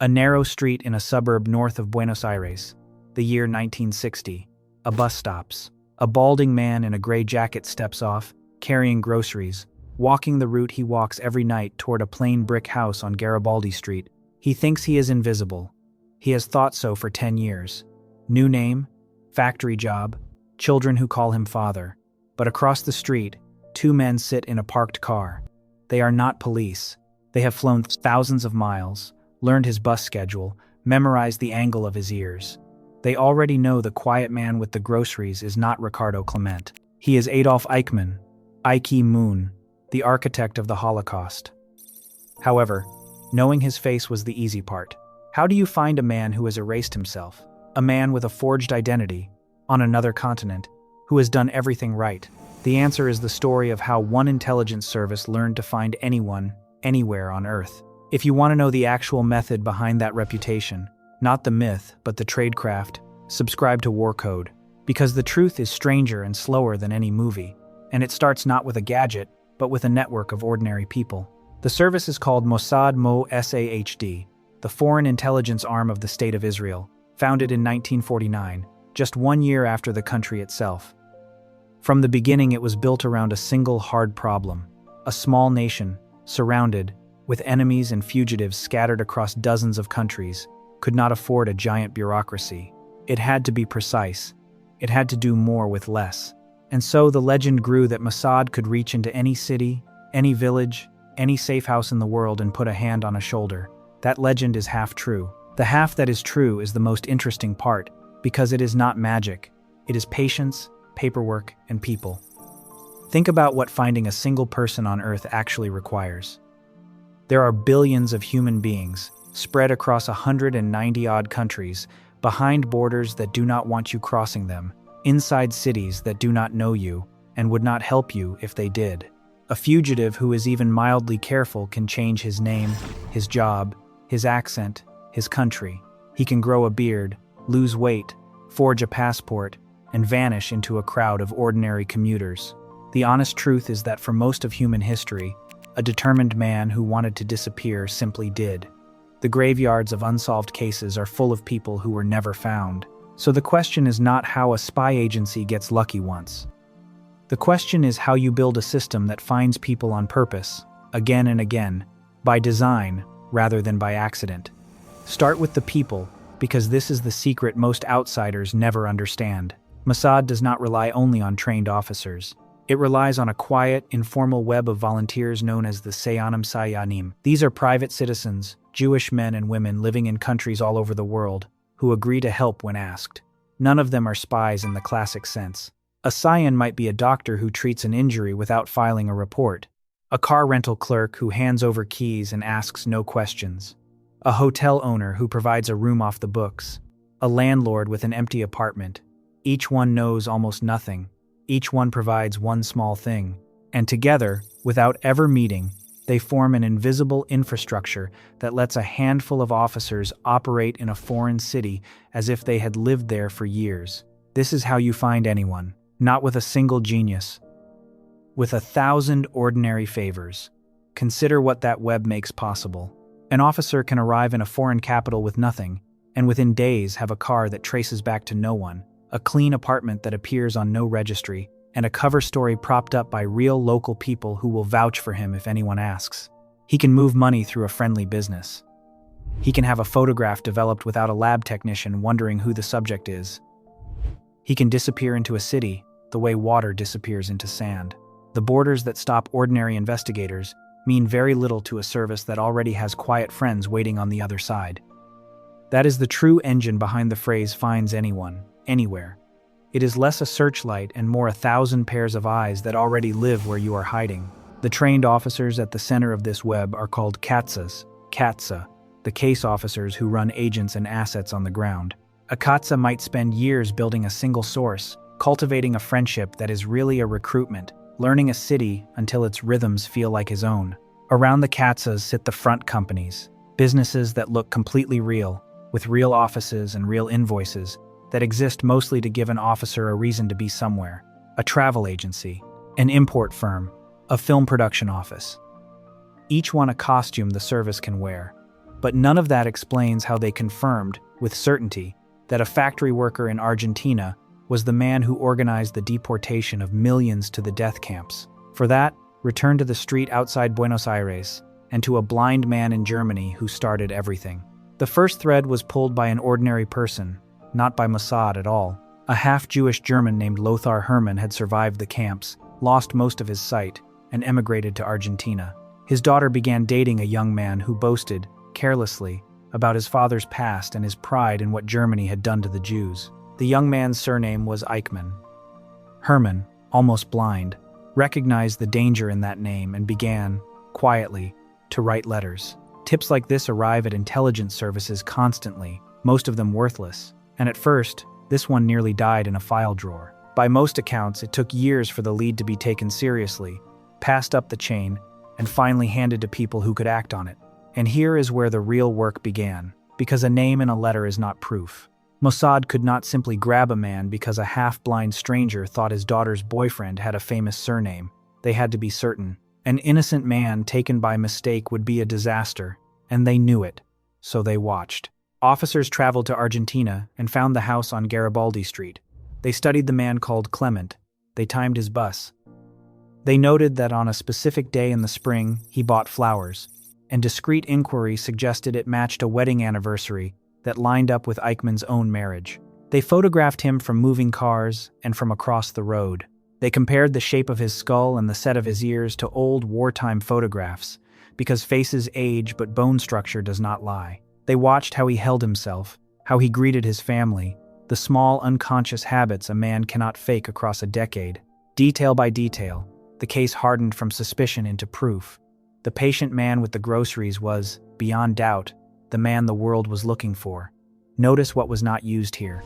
A narrow street in a suburb north of Buenos Aires. The year 1960. A bus stops. A balding man in a gray jacket steps off, carrying groceries, walking the route he walks every night toward a plain brick house on Garibaldi Street. He thinks he is invisible. He has thought so for 10 years. New name, factory job, children who call him father. But across the street, two men sit in a parked car. They are not police. They have flown thousands of miles, learned his bus schedule, memorized the angle of his ears. They already know the quiet man with the groceries is not Ricardo Clement. He is Adolf Eichmann, Ike Moon, the architect of the Holocaust. However, knowing his face was the easy part. How do you find a man who has erased himself? A man with a forged identity, on another continent, who has done everything right? The answer is the story of how one intelligence service learned to find anyone, anywhere on Earth. If you want to know the actual method behind that reputation, not the myth, but the tradecraft, subscribe to War Code, because the truth is stranger and slower than any movie, and it starts not with a gadget, but with a network of ordinary people. The service is called Mossad Mossad, the foreign intelligence arm of the State of Israel, founded in 1949, just 1 year after the country itself. From the beginning, it was built around a single hard problem. A small nation, surrounded, with enemies and fugitives scattered across dozens of countries, could not afford a giant bureaucracy. It had to be precise. It had to do more with less. And so the legend grew that Mossad could reach into any city, any village, any safe house in the world and put a hand on a shoulder. That legend is half true. The half that is true is the most interesting part, because it is not magic. It is patience, paperwork, and people. Think about what finding a single person on Earth actually requires. There are billions of human beings, spread across 190-odd countries, behind borders that do not want you crossing them, inside cities that do not know you, and would not help you if they did. A fugitive who is even mildly careful can change his name, his job, his accent, his country. He can grow a beard, lose weight, forge a passport, and vanish into a crowd of ordinary commuters. The honest truth is that for most of human history, a determined man who wanted to disappear simply did. The graveyards of unsolved cases are full of people who were never found. So the question is not how a spy agency gets lucky once. The question is how you build a system that finds people on purpose, again and again, by design rather than by accident. Start with the people, because this is the secret most outsiders never understand. Mossad does not rely only on trained officers. It relies on a quiet, informal web of volunteers known as the Sayanim Sayanim. These are private citizens, Jewish men and women living in countries all over the world, who agree to help when asked. None of them are spies in the classic sense. A Sayan might be a doctor who treats an injury without filing a report. A car rental clerk who hands over keys and asks no questions. A hotel owner who provides a room off the books. A landlord with an empty apartment. Each one knows almost nothing. Each one provides one small thing. And together, without ever meeting, they form an invisible infrastructure that lets a handful of officers operate in a foreign city as if they had lived there for years. This is how you find anyone, not with a single genius, with 1,000 ordinary favors. Consider what that web makes possible. An officer can arrive in a foreign capital with nothing, and within days have a car that traces back to no one, a clean apartment that appears on no registry, and a cover story propped up by real local people who will vouch for him if anyone asks. He can move money through a friendly business. He can have a photograph developed without a lab technician wondering who the subject is. He can disappear into a city the way water disappears into sand. The borders that stop ordinary investigators mean very little to a service that already has quiet friends waiting on the other side. That is the true engine behind the phrase finds anyone, anywhere. It is less a searchlight and more 1,000 pairs of eyes that already live where you are hiding. The trained officers at the center of this web are called Katzas, Katsa, the case officers who run agents and assets on the ground. A Katsa might spend years building a single source, cultivating a friendship that is really a recruitment, learning a city until its rhythms feel like his own. Around the Katzas sit the front companies, businesses that look completely real, with real offices and real invoices, that exist mostly to give an officer a reason to be somewhere. A travel agency, an import firm, a film production office. Each one a costume the service can wear. But none of that explains how they confirmed, with certainty, that a factory worker in Argentina was the man who organized the deportation of millions to the death camps. For that, return to the street outside Buenos Aires, and to a blind man in Germany who started everything. The first thread was pulled by an ordinary person, not by Mossad at all. A half-Jewish German named Lothar Hermann had survived the camps, lost most of his sight, and emigrated to Argentina. His daughter began dating a young man who boasted, carelessly, about his father's past and his pride in what Germany had done to the Jews. The young man's surname was Eichmann. Hermann, almost blind, recognized the danger in that name and began, quietly, to write letters. Tips like this arrive at intelligence services constantly, most of them worthless, and at first, this one nearly died in a file drawer. By most accounts, it took years for the lead to be taken seriously, passed up the chain, and finally handed to people who could act on it. And here is where the real work began, because a name in a letter is not proof. Mossad could not simply grab a man because a half-blind stranger thought his daughter's boyfriend had a famous surname. They had to be certain. An innocent man taken by mistake would be a disaster, and they knew it, so they watched. Officers traveled to Argentina and found the house on Garibaldi Street. They studied the man called Clement. They timed his bus. They noted that on a specific day in the spring, he bought flowers, and discreet inquiry suggested it matched a wedding anniversary that lined up with Eichmann's own marriage. They photographed him from moving cars and from across the road. They compared the shape of his skull and the set of his ears to old wartime photographs, because faces age but bone structure does not lie. They watched how he held himself, how he greeted his family, the small unconscious habits a man cannot fake across a decade. Detail by detail, the case hardened from suspicion into proof. The patient man with the groceries was, beyond doubt, the man the world was looking for. Notice what was not used here.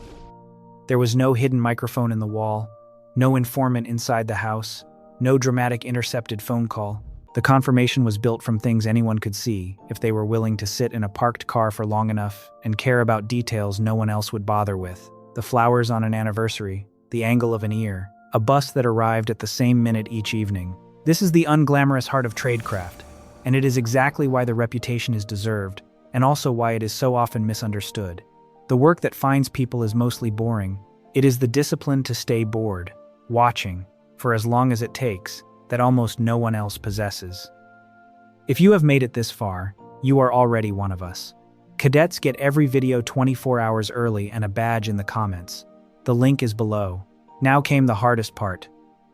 There was no hidden microphone in the wall, no informant inside the house, no dramatic intercepted phone call. The confirmation was built from things anyone could see if they were willing to sit in a parked car for long enough and care about details no one else would bother with. The flowers on an anniversary, the angle of an ear, a bus that arrived at the same minute each evening. This is the unglamorous heart of tradecraft, and it is exactly why the reputation is deserved, and also why it is so often misunderstood. The work that finds people is mostly boring. It is the discipline to stay bored, watching, for as long as it takes, that almost no one else possesses. If you have made it this far, you are already one of us. Cadets get every video 24 hours early and a badge in the comments. The link is below. Now came the hardest part,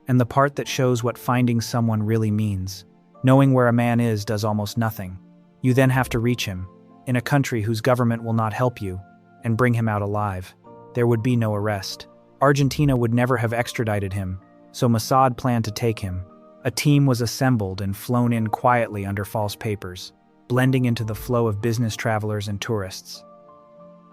and the part that shows what finding someone really means. Knowing where a man is does almost nothing. You then have to reach him, in a country whose government will not help you, and bring him out alive. There would be no arrest. Argentina would never have extradited him, so Mossad planned to take him. A team was assembled and flown in quietly under false papers, blending into the flow of business travelers and tourists.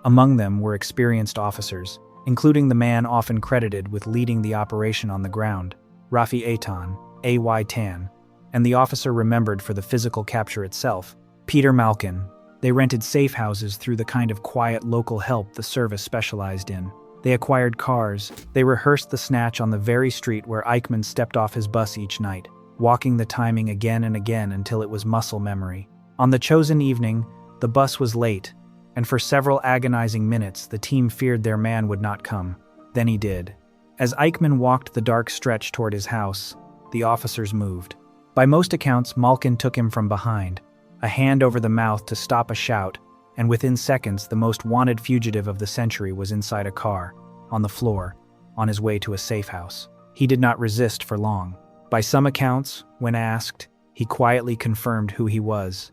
Among them were experienced officers, including the man often credited with leading the operation on the ground, Rafi Aitan, A.Y. Tan, and the officer remembered for the physical capture itself, Peter Malkin. They rented safe houses through the kind of quiet local help the service specialized in. They acquired cars. They rehearsed the snatch on the very street where Eichmann stepped off his bus each night, walking the timing again and again until it was muscle memory. On the chosen evening, the bus was late, and for several agonizing minutes the team feared their man would not come. Then he did. As Eichmann walked the dark stretch toward his house, the officers moved. By most accounts, Malkin took him from behind, a hand over the mouth to stop a shout, and within seconds the most wanted fugitive of the century was inside a car, on the floor, on his way to a safe house. He did not resist for long. By some accounts, when asked, he quietly confirmed who he was.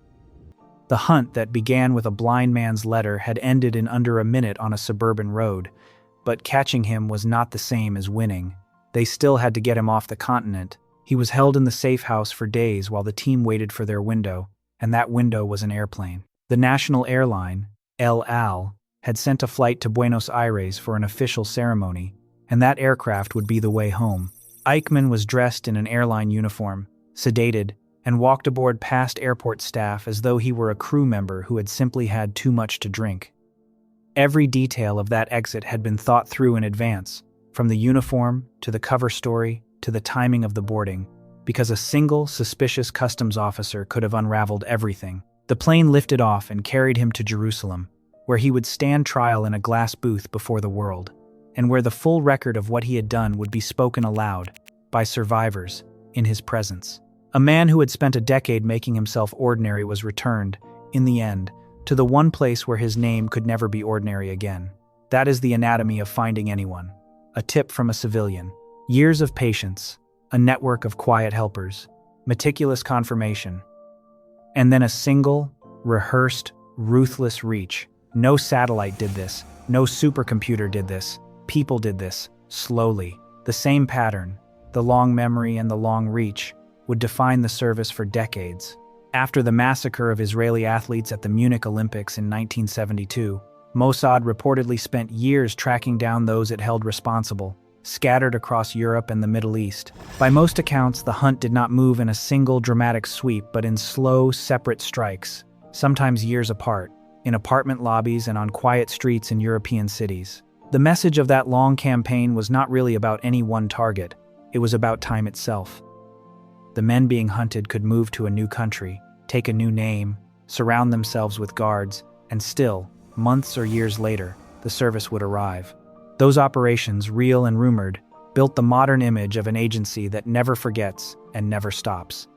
The hunt that began with a blind man's letter had ended in under a minute on a suburban road, but catching him was not the same as winning. They still had to get him off the continent. He was held in the safe house for days while the team waited for their window, and that window was an airplane. The national airline, El Al, had sent a flight to Buenos Aires for an official ceremony, and that aircraft would be the way home. Eichmann was dressed in an airline uniform, sedated, and walked aboard past airport staff as though he were a crew member who had simply had too much to drink. Every detail of that exit had been thought through in advance, from the uniform to the cover story to the timing of the boarding, because a single suspicious customs officer could have unraveled everything. The plane lifted off and carried him to Jerusalem, where he would stand trial in a glass booth before the world, and where the full record of what he had done would be spoken aloud by survivors in his presence. A man who had spent a decade making himself ordinary was returned, in the end, to the one place where his name could never be ordinary again. That is the anatomy of finding anyone. A tip from a civilian. Years of patience, a network of quiet helpers, meticulous confirmation, and then a single, rehearsed, ruthless reach. No satellite did this. No supercomputer did this. People did this, slowly. The same pattern, the long memory and the long reach, would define the service for decades. After the massacre of Israeli athletes at the Munich Olympics in 1972, Mossad reportedly spent years tracking down those it held responsible, scattered across Europe and the Middle East. By most accounts, the hunt did not move in a single dramatic sweep, but in slow, separate strikes, sometimes years apart, in apartment lobbies and on quiet streets in European cities. The message of that long campaign was not really about any one target, it was about time itself. The men being hunted could move to a new country, take a new name, surround themselves with guards, and still, months or years later, the service would arrive. Those operations, real and rumored, built the modern image of an agency that never forgets and never stops.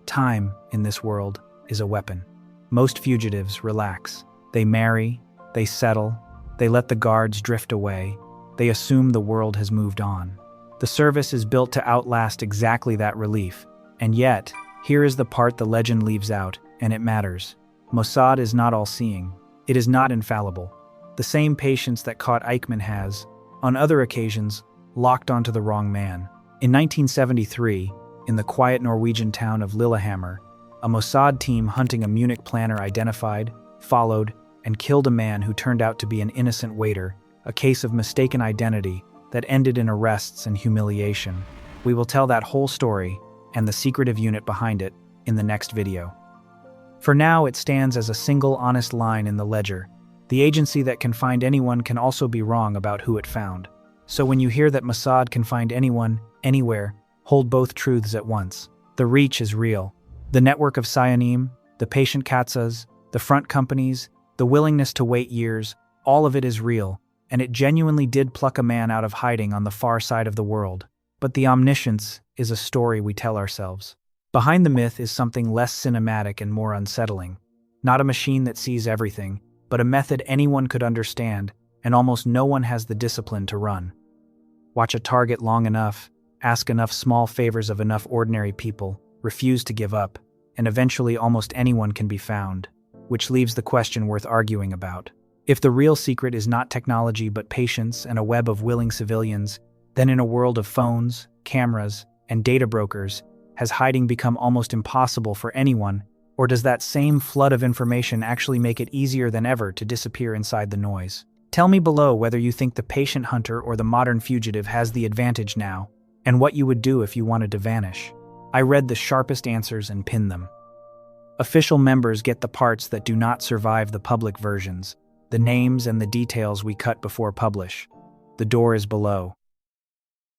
Time, in this world, is a weapon. Most fugitives relax. They marry, they settle, they let the guards drift away, they assume the world has moved on. The service is built to outlast exactly that relief. And yet, here is the part the legend leaves out, and it matters. Mossad is not all-seeing. It is not infallible. The same patience that caught Eichmann has, on other occasions, locked onto the wrong man. In 1973, in the quiet Norwegian town of Lillehammer, a Mossad team hunting a Munich planner identified, followed, and killed a man who turned out to be an innocent waiter, a case of mistaken identity that ended in arrests and humiliation. We will tell that whole story, and the secretive unit behind it, in the next video. For now, it stands as a single honest line in the ledger. The agency that can find anyone can also be wrong about who it found. So when you hear that Mossad can find anyone, anywhere, hold both truths at once. The reach is real. The network of Sionim, the patient Katzas, the front companies, the willingness to wait years, all of it is real, and it genuinely did pluck a man out of hiding on the far side of the world. But the omniscience is a story we tell ourselves. Behind the myth is something less cinematic and more unsettling. Not a machine that sees everything, but a method anyone could understand, and almost no one has the discipline to run. Watch a target long enough, ask enough small favors of enough ordinary people, refuse to give up, and eventually almost anyone can be found, which leaves the question worth arguing about. If the real secret is not technology but patience and a web of willing civilians, then in a world of phones, cameras, and data brokers, has hiding become almost impossible for anyone, or does that same flood of information actually make it easier than ever to disappear inside the noise? Tell me below whether you think the patient hunter or the modern fugitive has the advantage now, and what you would do if you wanted to vanish. I read the sharpest answers and pinned them. Official members get the parts that do not survive the public versions, the names and the details we cut before publish. The door is below.